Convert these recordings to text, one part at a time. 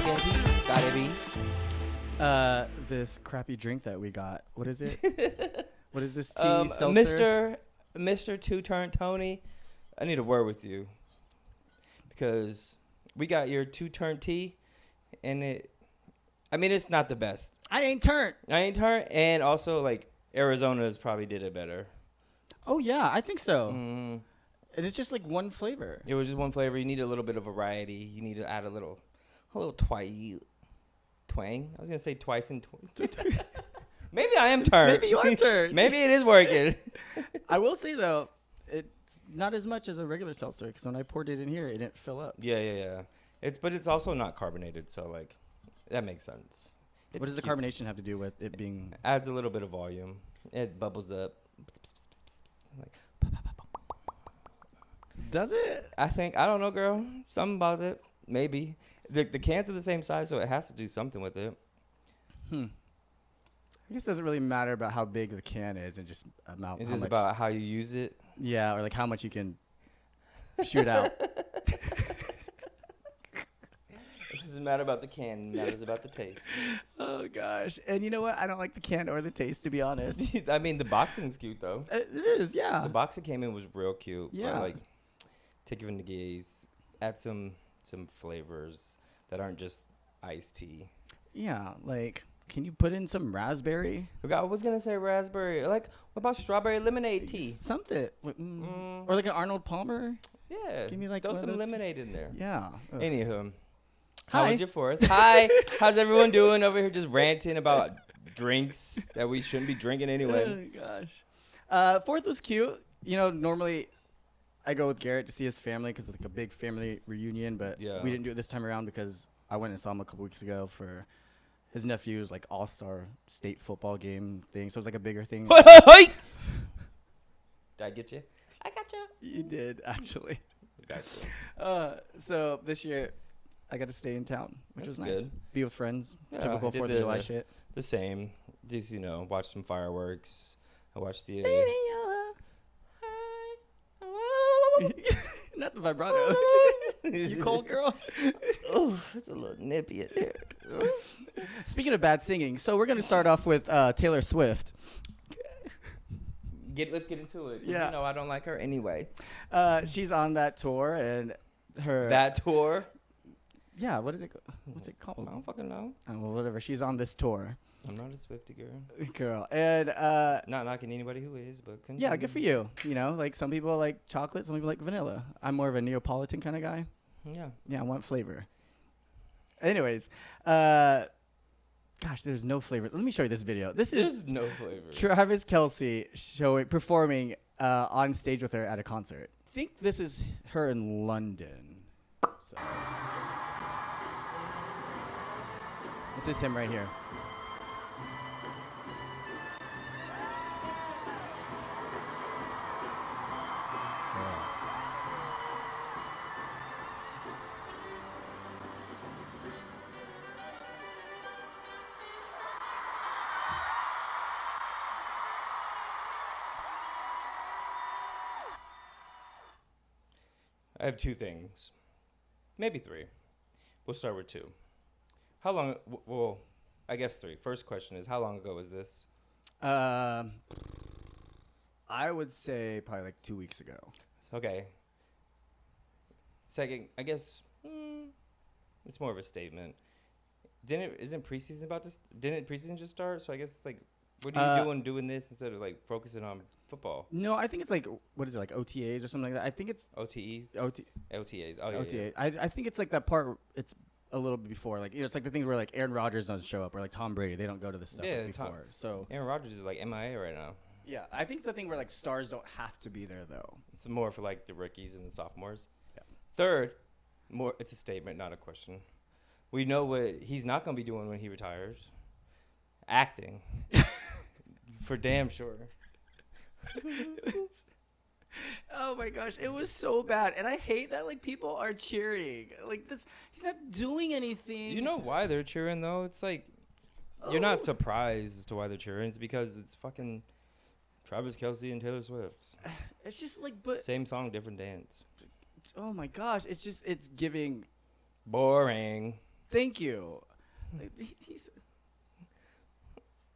fucking tea, Scotty B. This crappy drink that we got. What is it? What is this tea? Seltzer? Mr. Two-Turn Tony, I need a word with you because we got your two-turn tea, and it's not the best. I ain't turned. And also like Arizona's probably did it better. Oh yeah, I think so. Mm. And it's just like one flavor. It was just one flavor. You need a little bit of variety. You need to add a little twang. I was gonna say twice and Maybe I am turned. Maybe you are turned. Maybe it is working. I will say though, it's not as much as a regular seltzer because when I poured it in here, it didn't fill up. Yeah. But it's also not carbonated, so like that makes sense. What does the carbonation have to do with it being? Adds a little bit of volume. It bubbles up. Like, Does it? I don't know, girl. Something about it. Maybe. The cans are the same size, so it has to do something with it. I guess it doesn't really matter about how big the can is and just amount. It's just about how you use it. Yeah, or like how much you can shoot out. It doesn't matter about the can. It matters about the taste. Oh, gosh. And you know what? I don't like the can or the taste, to be honest. I mean, the boxing's cute, though. It is, yeah. The box that came in was real cute. Yeah. But, like, take it in the gaze. Add some flavors that aren't just iced tea. Yeah, like, can you put in some raspberry? I was going to say raspberry. Like, what about strawberry lemonade tea? Something. Or like an Arnold Palmer? Yeah. Give me like throw some lemonade in there. Yeah. Ugh. Anywho. Hi. How was your 4th? Hi. How's everyone doing over here just ranting about drinks that we shouldn't be drinking anyway? Oh, gosh. 4th was cute. You know, normally I go with Garrett to see his family because it's like a big family reunion, but we didn't do it this time around because I went and saw him a couple weeks ago for his nephew's like all-star state football game thing. So it was like a bigger thing. Did I get you? I got you. You did, actually. Got you. So this year I got to stay in town, which was nice. Good. Be with friends. Yeah, Typical 4th of July shit. The same. Just, watch some fireworks. I watched the... Not the vibrato. You cold, girl? Oh, it's a little nippy in there. Speaking of bad singing, so we're going to start off with Taylor Swift. Let's get into it. Yeah. I don't like her anyway. She's on that tour, and her... That tour? Yeah, what's it called? I don't fucking know. Well, whatever. She's on this tour. I'm not a Swiftie girl. Girl. And... not knocking anybody who is, but... Continue. Yeah, good for you. Like some people like chocolate, some people like vanilla. I'm more of a Neapolitan kind of guy. Yeah. Yeah, I want flavor. Anyways, gosh, there's no flavor. Let me show you this video. There's no flavor. Travis Kelce performing on stage with her at a concert. I think this is her in London. So. This is him right here. I have 2 things. Maybe 3. We'll start with 2. How long... Well, I guess 3. First question is, how long ago was this? I would say probably like 2 weeks ago. Okay. Second, I guess... it's more of a statement. Isn't preseason about this? Didn't preseason just start? So I guess, like, what are you doing this instead of, like, focusing on football? No, I think it's like, what is it, like OTAs or something like that? I think it's... OTEs? OTAs. Oh, yeah. OTA. Yeah. I think it's like that part, it's a little bit before. Like, it's like the things where, like, Aaron Rodgers doesn't show up or, like, Tom Brady. They don't go to this stuff before. So Aaron Rodgers is, like, MIA right now. Yeah, I think it's the thing where, like, stars don't have to be there, though. It's more for, like, the rookies and the sophomores. Yeah. Third, it's a statement, not a question. We know what he's not going to be doing when he retires. Acting. For damn sure. Oh my gosh, it was so bad, and I hate that like people are cheering like this. He's not doing anything. You know why they're cheering though? It's like you're not surprised as to why they're cheering. It's because it's fucking Travis Kelce and Taylor Swift. It's just like, but same song, different dance. Oh my gosh, it's giving boring. Thank you.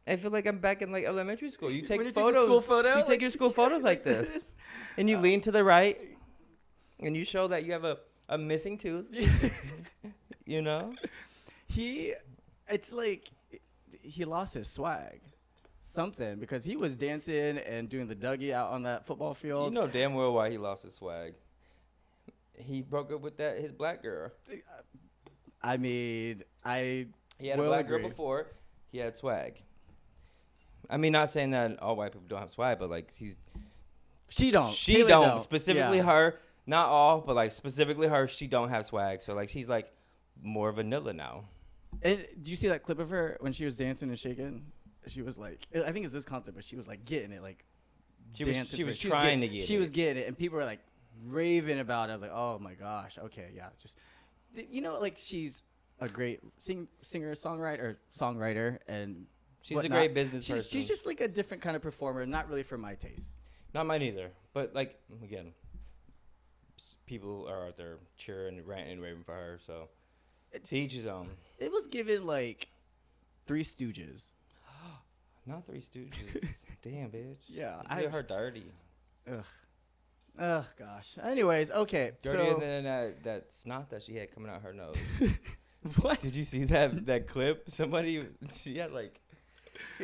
I feel like I'm back in like elementary school. You take when you photos. Take school photo, you take your school photos like this, and you lean to the right, and you show that you have a missing tooth. You know, it's like he lost his swag. Something, because he was dancing and doing the Dougie out on that football field. You know damn well why he lost his swag. He broke up with his black girl. I mean, he had a black girl before. He had swag. I mean, not saying that all white people don't have swag, but like she don't. Specifically her, not all, but like specifically her. She don't have swag. So like she's like more vanilla now. And do you see that clip of her when she was dancing and shaking? She was like, I think it's this concert, but she was like getting it, like she was trying to get it. She was getting it, and people were like raving about it. I was like, oh my gosh, okay, yeah, just like she's a great singer, songwriter, and she's a great business person. She's just like a different kind of performer, not really for my taste. Not mine either, but like again, people are out there cheering, ranting, and raving for her. So to each his own. It was given like Three Stooges. Not Three Stooges. Damn, bitch. Yeah. I did her dirty. Ugh. Oh, gosh. Anyways, okay. Dirtier than that snot that she had coming out her nose. What? Did you see that clip? She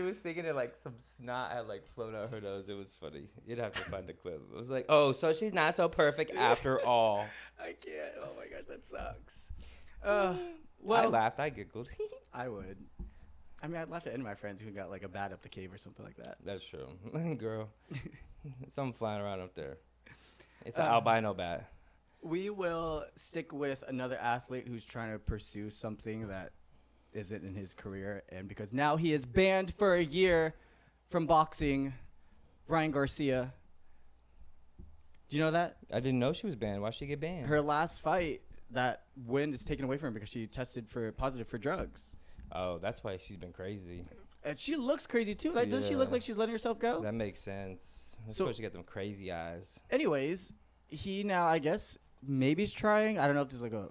was thinking it like some snot had like flown out her nose. It was funny. You'd have to find the clip. It was like, oh, so she's not so perfect after all. I can't. Oh, my gosh. That sucks. Well, I laughed. I giggled. I would. I mean, I'd laugh at any of my friends who got like a bat up the cave or something like that. That's true. Girl. Something flying around up there. It's an albino bat. We will stick with another athlete who's trying to pursue something that isn't in his career. And because now he is banned for a year from boxing, Ryan Garcia. Do you know that? I didn't know she was banned. Why'd she get banned? Her last fight, that win is taken away from her because she tested positive for drugs. Oh, that's why she's been crazy. And she looks crazy, too. Like, doesn't she look like she's letting herself go? That makes sense. That's why she got them crazy eyes. Anyways, he now, I guess, maybe he's trying. I don't know if this is like a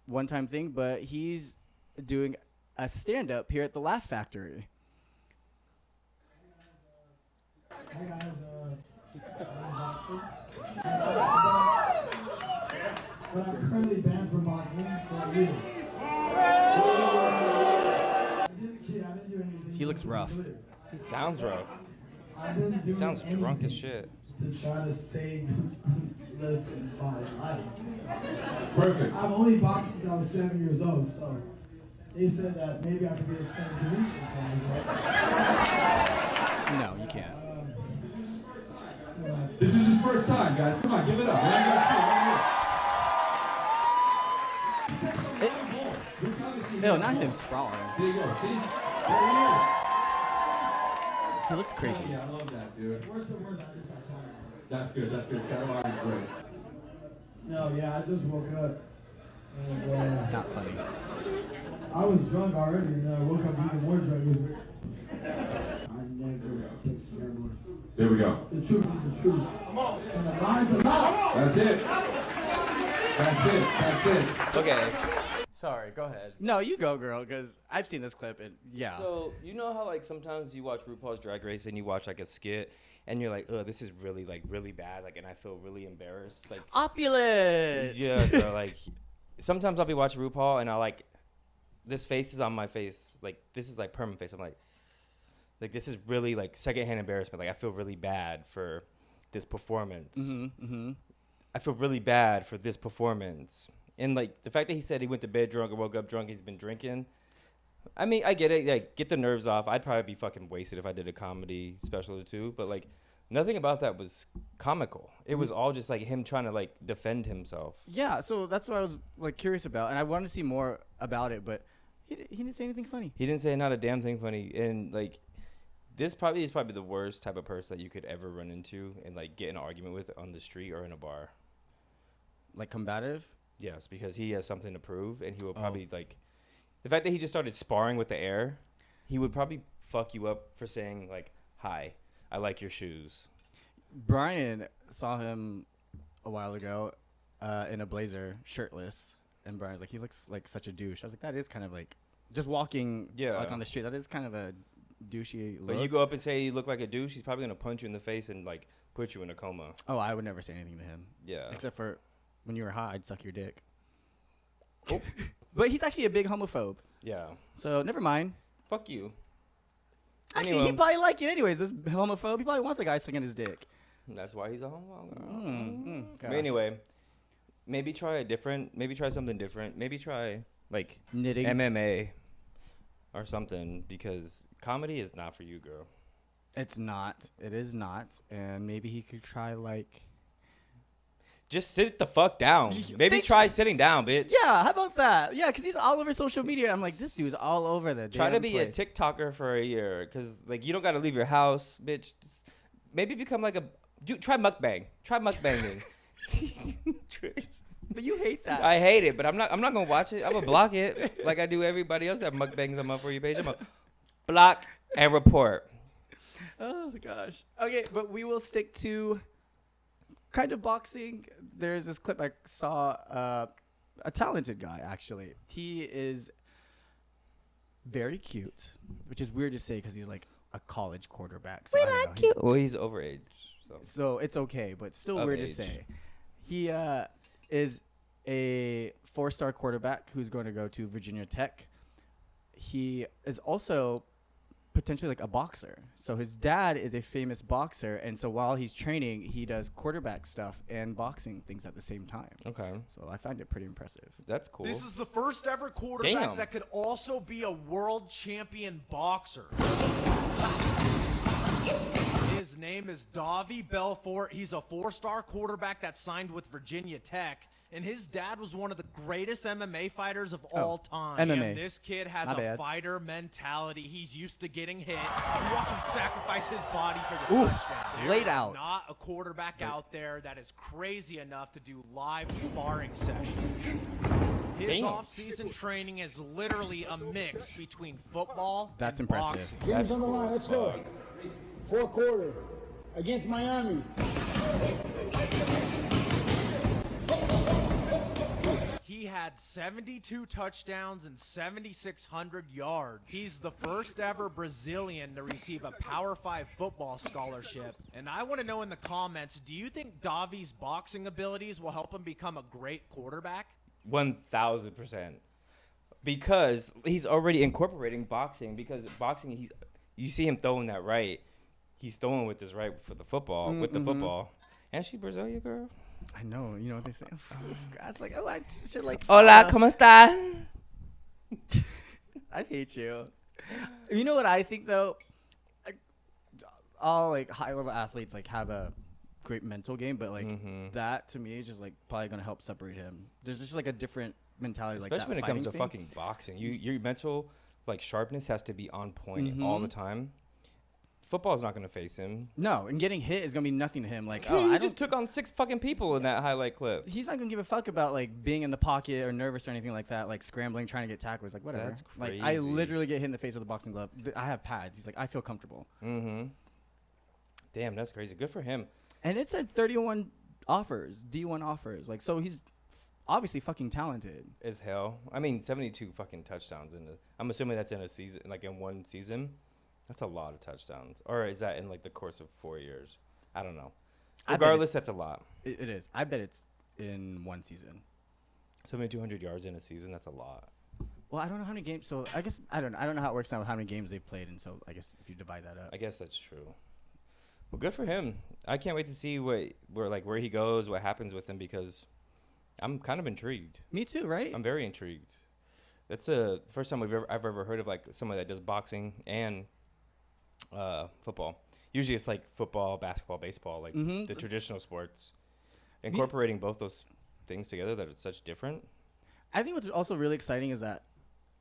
one-time thing, but he's doing a stand-up here at the Laugh Factory. Hey, guys. I'm boxing. But I'm currently banned from boxing for a year. He looks rough. He sounds rough. He sounds drunk as shit. To try to save this my life. Perfect. I've only boxed since I was 7 years old, so they said that maybe I could be a stand comedian. No, you can't. This is his first time, guys. Come on, give it up. No, not him sprawling. There you go. See? There he is. He looks crazy. Oh, yeah, I love that, dude. That's good. That's good. Shadow is great. No, yeah, I just woke up. And, not funny. I was drunk already, and then I woke up even more drunk. I never take steroids. There we go. The truth is the truth. And the lies are lies. That's it. That's it. That's it. Okay. Sorry, go ahead. No, you go, girl, because I've seen this clip, and yeah. So, you know how, like, sometimes you watch RuPaul's Drag Race and you watch, like, a skit, and you're like, oh, this is really, like, really bad, like, and I feel really embarrassed. Like, opulence! Yeah, girl, like, sometimes I'll be watching RuPaul, and this face is on my face, like, this is, like, permanent face. I'm like, this is really, like, secondhand embarrassment. Like, I feel really bad for this performance. I feel really bad for this performance. And, like, the fact that he said he went to bed drunk or woke up drunk, he's been drinking. I mean, I get it. Like, get the nerves off. I'd probably be fucking wasted if I did a comedy special or two. But, like, nothing about that was comical. It was all just, like, him trying to, like, defend himself. Yeah, so that's what I was, like, curious about. And I wanted to see more about it, but he didn't say anything funny. He didn't say not a damn thing funny. And, like, this is probably the worst type of person that you could ever run into and, like, get in an argument with on the street or in a bar. Like, combative? Yes, because he has something to prove, and he will probably, like, the fact that he just started sparring with the air, he would probably fuck you up for saying, like, hi, I like your shoes. Brian saw him a while ago in a blazer, shirtless. and Brian's like, he looks like such a douche. I was like, that is kind of like just walking like on the street. That is kind of a douchey look. But you go up and say you look like a douche, he's probably gonna punch you in the face and like put you in a coma. Oh, I would never say anything to him. Yeah. Except for when you were high, I'd suck your dick. Oh. But he's actually a big homophobe. Yeah. So never mind. Fuck you. Actually, Anyway. he probably like it anyways. This homophobe, he probably wants a guy sucking his dick. That's why he's a homo. But Gosh. anyway, maybe try something different. Maybe try like Knitting. MMA or something, because comedy is not for you, girl. It's not. It is not. And maybe he could try like. Just sit the fuck down. Maybe try sitting down, bitch. Yeah, how about that? Yeah, because he's all over social media. I'm like, this dude's all over the Try to be place. a TikToker for a year, because like you don't got to leave your house, bitch. Just maybe become like try mukbang. Try mukbanging. But you hate that. I hate it, but I'm not gonna watch it. I'm gonna block it like I do everybody else that mukbangs on my For You page. I'm gonna block and report. Oh gosh. Okay, but we will stick to kind of boxing. There's this clip I saw. A talented guy, actually. He is very cute, which is weird to say because he's like a college quarterback. So I don't know. Cute. Well, he's overage, So it's okay, but still Of weird age. to say. He is a 4-star quarterback who's going to go to Virginia Tech. He is also potentially like a boxer. So his dad is a famous boxer, and so while he's training, he does quarterback stuff and boxing things at the same time. Okay, So I find it pretty impressive. that's cool. This is the first ever quarterback Damn. that could also be a world champion boxer. His name is Davi Belfort. He's a 4-star quarterback that signed with Virginia Tech. And his dad was one of the greatest MMA fighters of all time. MMA. And this kid has My a bad. fighter mentality. He's used to getting hit. You watch him sacrifice his body for the touchdown. There laid is out. Not a quarterback out there that is crazy enough to do live sparring sessions. His Damn. off-season training is literally a mix between football That's and impressive. boxing. Game's on the line. Let's go. Fourth quarter against Miami. He had 72 touchdowns and 7,600 yards. He's the first ever Brazilian to receive a Power 5 football scholarship. And I want to know in the comments, do you think Davi's boxing abilities will help him become a great quarterback? 1,000%, because he's already incorporating boxing. Because boxing, you see him throwing that right. He's throwing with his right for the football, with the football. And she Brazilian girl. I know. You know what they say? I was like, oh, I should like. Hola, ¿cómo estás? I hate you. You know what I think though? All like high-level athletes like have a great mental game, but like that to me is just like probably gonna help separate him. There's just like a different mentality, Especially like that when it comes to thing. fucking boxing. Your mental like sharpness has to be on point all the time. Football's not gonna face him. No, and getting hit is gonna be nothing to him. Like, He I just took on 6 fucking people in that highlight clip. He's not gonna give a fuck about like being in the pocket or nervous or anything like that. Like scrambling, trying to get tackled. Like whatever. That's Like I crazy. literally get hit in the face with a boxing glove. I have pads. He's like, I feel comfortable. Damn, that's crazy. Good for him. And it said 31 offers, D1 offers. Like, so he's obviously fucking talented. As hell. I mean, 72 fucking touchdowns I'm assuming that's in a season, like in one season. That's a lot of touchdowns. Or is that in like the course of 4 years? I don't know. I bet Regardless, that's a lot. It is. I bet it's in one season. 7,200 yards in a season, that's a lot. Well, I don't know how many games. So I guess I don't know. I don't know how it works out with how many games they've played, and so I guess if you divide that up. I guess that's true. Well, good for him. I can't wait to see where he goes, what happens with him, because I'm kind of intrigued. Me too, right? I'm very intrigued. That's the first time I've ever heard of like somebody that does boxing and football. Usually it's like football, basketball, baseball, like the traditional sports. Incorporating both those things together that it's such different. I think what's also really exciting is that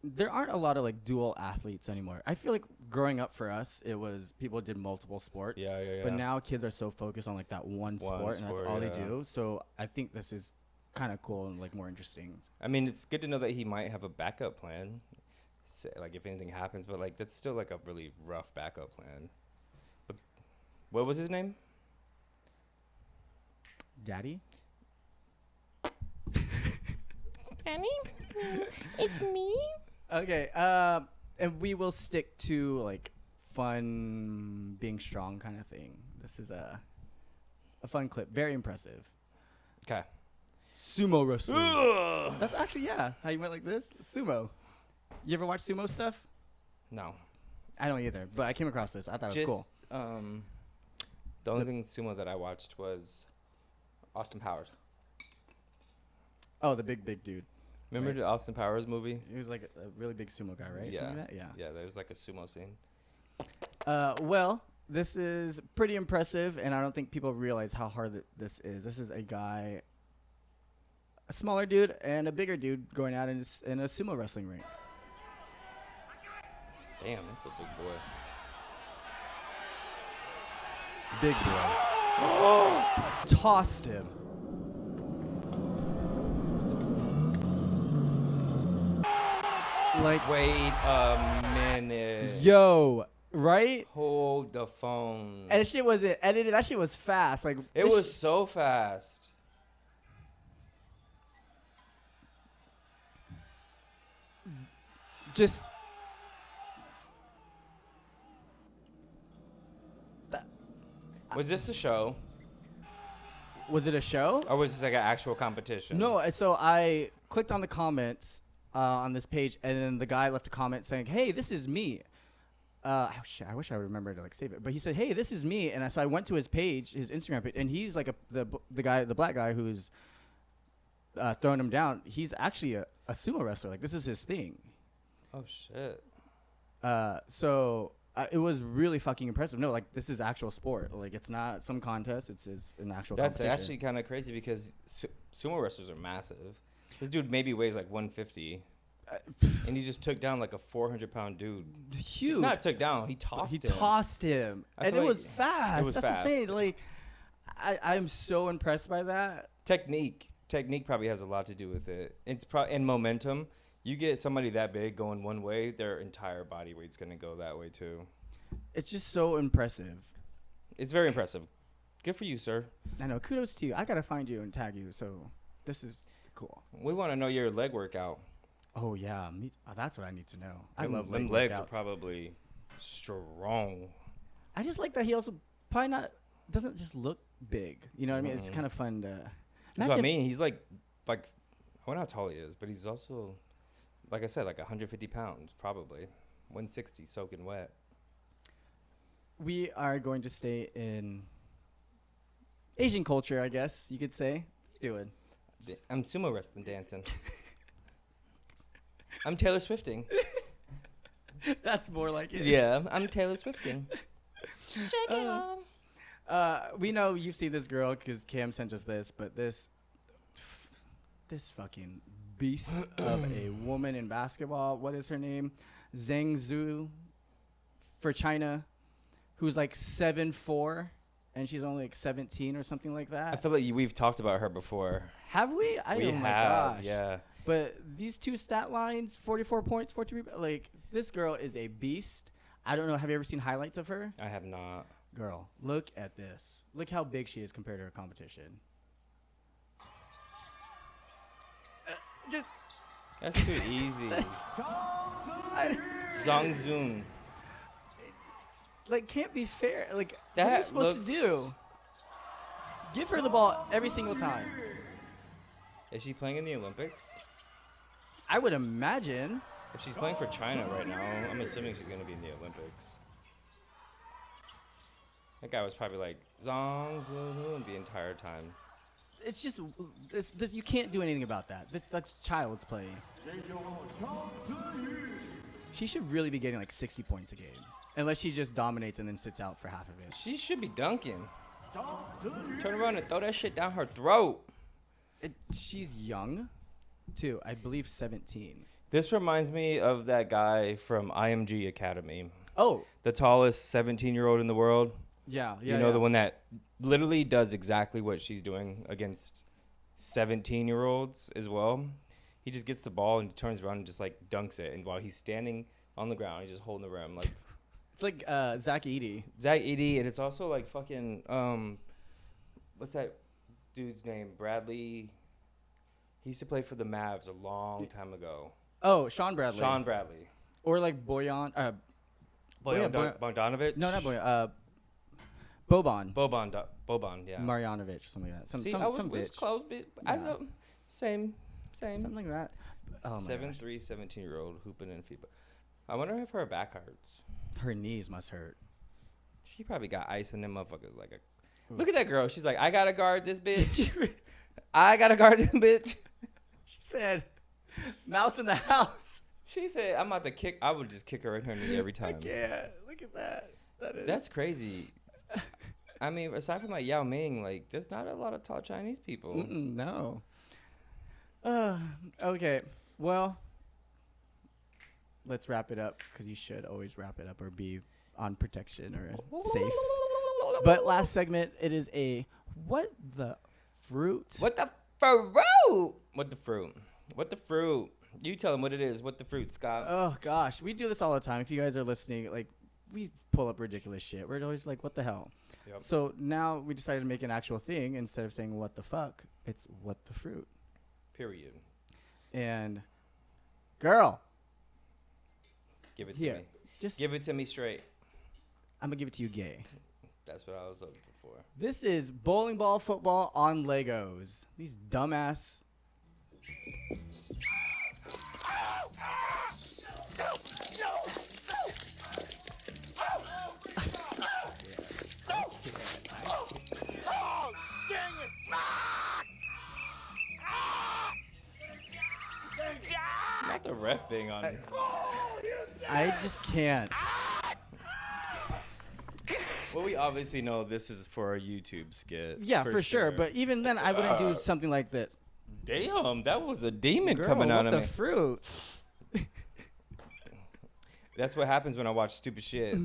there aren't a lot of like dual athletes anymore. I feel like growing up for us, it was people did multiple sports. Yeah. But now kids are so focused on like that one sport, and that's all they do. So I think this is kind of cool and like more interesting. I mean, it's good to know that he might have a backup plan, like if anything happens. But like that's still like a really rough backup plan. But what was his name? Daddy? Benny? It's me? Okay. And we will stick to like fun, being strong kind of thing. This is a fun clip. Very impressive. Okay. Sumo wrestling. That's actually, how you went like this? Sumo. You ever watch sumo stuff? No. I don't either, but I came across this. I thought it was cool. The only thing sumo that I watched was Austin Powers. Oh, the big dude. Remember the Austin Powers movie? He was like a really big sumo guy, right? Yeah. Something like that? Yeah. Yeah, there was like a sumo scene. Well, this is pretty impressive, and I don't think people realize how hard this is. This is a guy, a smaller dude and a bigger dude going out in a sumo wrestling ring. Damn, that's a big boy. Big boy. Tossed him. Like, wait a minute. Yo, right? Hold the phone. And shit wasn't edited. That shit was fast. Like, it was so fast. Just. Was this a show? Was it a show? Or was this like an actual competition? No, so I clicked on the comments on this page, and then the guy left a comment saying, "Hey, this is me." I wish I would remember to like save it, but he said, "Hey, this is me," and so I went to his page, his Instagram page, and he's like the black guy who's throwing him down. He's actually a sumo wrestler. Like, this is his thing. Oh shit. So it was really fucking impressive. No, like, this is actual sport. Like, it's not some contest. It's an actual. That's competition. actually kind of crazy because sumo wrestlers are massive. This dude maybe weighs like 150. And he just took down like a 400-pound dude. Huge. Not took down. He tossed him. He tossed him. And it was fast. It was That's fast. insane. Like, I'm so impressed by that. Technique probably has a lot to do with it. It's and momentum. You get somebody that big going one way, their entire body weight's going to go that way too. It's just so impressive. It's very impressive. Good for you, sir. I know. Kudos to you. I got to find you and tag you. So this is cool. We want to know your leg workout. Oh, yeah. That's what I need to know. I love them leg legs workouts. are probably strong. I just like that he also probably doesn't just look big. You know what I mean? It's kind of fun to. That's what I mean. He's like, I don't know how tall he is, but he's also, like I said, like 150 pounds, probably. 160 soaking wet. We are going to stay in Asian culture, I guess you could say. Do it. I'm sumo wrestling dancing. I'm Taylor Swifting. That's more like it. Yeah, I'm Taylor Swifting. Shake it off. We know you've seen this girl because Cam sent us this, but this fucking beast of a woman in basketball. What is her name? Zhang Zhu for China, who's like 7'4", and she's only like 17 or something like that. I feel like we've talked about her before. Have we? We oh my have, gosh. yeah. But these two stat lines, 44 points, 43, like, this girl is a beast. I don't know. Have you ever seen highlights of her? I have not. Girl, look at this. Look how big she is compared to her competition. That's too easy. Zhang Zun. Like, can't be fair. Like, That what are you supposed looks- to do? Give her the ball every single time. Is she playing in the Olympics? I would imagine. If she's playing for China right now, I'm assuming she's going to be in the Olympics. That guy was probably like, Zhang Zun the entire time. It's just, this you can't do anything about that. That's child's play. She should really be getting like 60 points a game. Unless she just dominates and then sits out for half of it. She should be dunking. Turn around and throw that shit down her throat. She's young, too. I believe 17. This reminds me of that guy from IMG Academy. Oh. The tallest 17-year-old in the world. Yeah. You know, the one that literally does exactly what she's doing against 17-year-olds as well. He just gets the ball and turns around and just, like, dunks it. And while he's standing on the ground, he's just holding the rim. Like, it's like Zach Edey. Zach Edey, and it's also, like, fucking, what's that dude's name? Bradley. He used to play for the Mavs a long time ago. Oh, Sean Bradley. Sean Bradley. Or like Boyan. Bogdanovich? No, not Boyan. Boban. Boban, yeah. Marjanovic, something like that. Some we was bitch. close, but Yeah. Same. Something like that. Oh my 7'3", gosh. 17-year-old hooping in FIBA. I wonder if her back hurts. Her knees must hurt. She probably got ice in them motherfuckers. Look at that girl. She's like, I gotta guard this bitch. I gotta guard this bitch. She said, "Mouse in the house." She said, I'm about to kick. I would just kick her in her knee every time. Yeah, look at that. That's crazy. I mean, aside from like Yao Ming, like there's not a lot of tall Chinese people. No. Okay. Well, let's wrap it up because you should always wrap it up or be on protection or safe. But last segment, it is a what the fruit? What the fruit? What the fruit? What the fruit? You tell them what it is. What the fruit, Scott? Oh gosh, we do this all the time. If you guys are listening, like we pull up ridiculous shit. We're always like, what the hell? Yep. So now we decided to make an actual thing instead of saying what the fuck. It's what the fruit. Period. And girl, Give it to here, me. just Give it to me straight. I'm gonna give it to you, gay. That's what I was looking for. This is bowling ball football on Legos. These dumbass. Not the ref being on. I just can't. Well, we obviously know this is for a YouTube skit. Yeah, for sure. But even then, I wouldn't do something like this. Damn, that was a demon Girl, coming out what of the me. fruit? That's what happens when I watch stupid shit.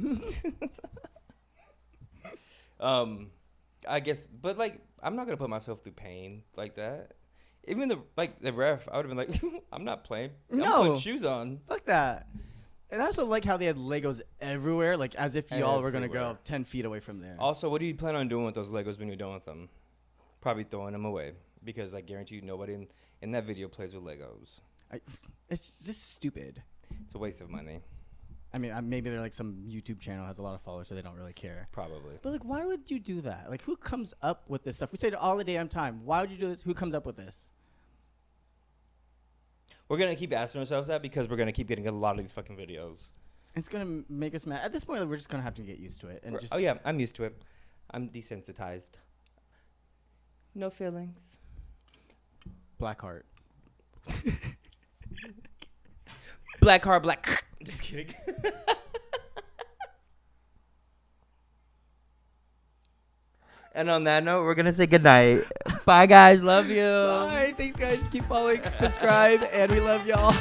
I guess, but like, I'm not gonna put myself through pain like that. Even the ref, I would have been like, I'm not playing. I'm No. putting shoes on. Fuck that. And I also like how they had Legos everywhere, like as if y'all were gonna go Everywhere. 10 feet away from there. Also, what do you plan on doing with those Legos when you're done with them? Probably throwing them away because I guarantee you nobody in that video plays with Legos. It's just stupid. It's a waste of money. I mean, maybe they're like some YouTube channel has a lot of followers, so they don't really care. Probably. But like, why would you do that? Like, who comes up with this stuff? We say it all the damn time. Why would you do this? Who comes up with this? We're gonna keep asking ourselves that because we're gonna keep getting a lot of these fucking videos. It's gonna make us mad. At this point, like, we're just gonna have to get used to it and just. Oh yeah, I'm used to it. I'm desensitized. No feelings. Blackheart. Black heart, black. Just kidding. And on that note, we're gonna say goodnight. Bye, guys. Love you. Bye. Thanks, guys. Keep following, subscribe, and we love y'all.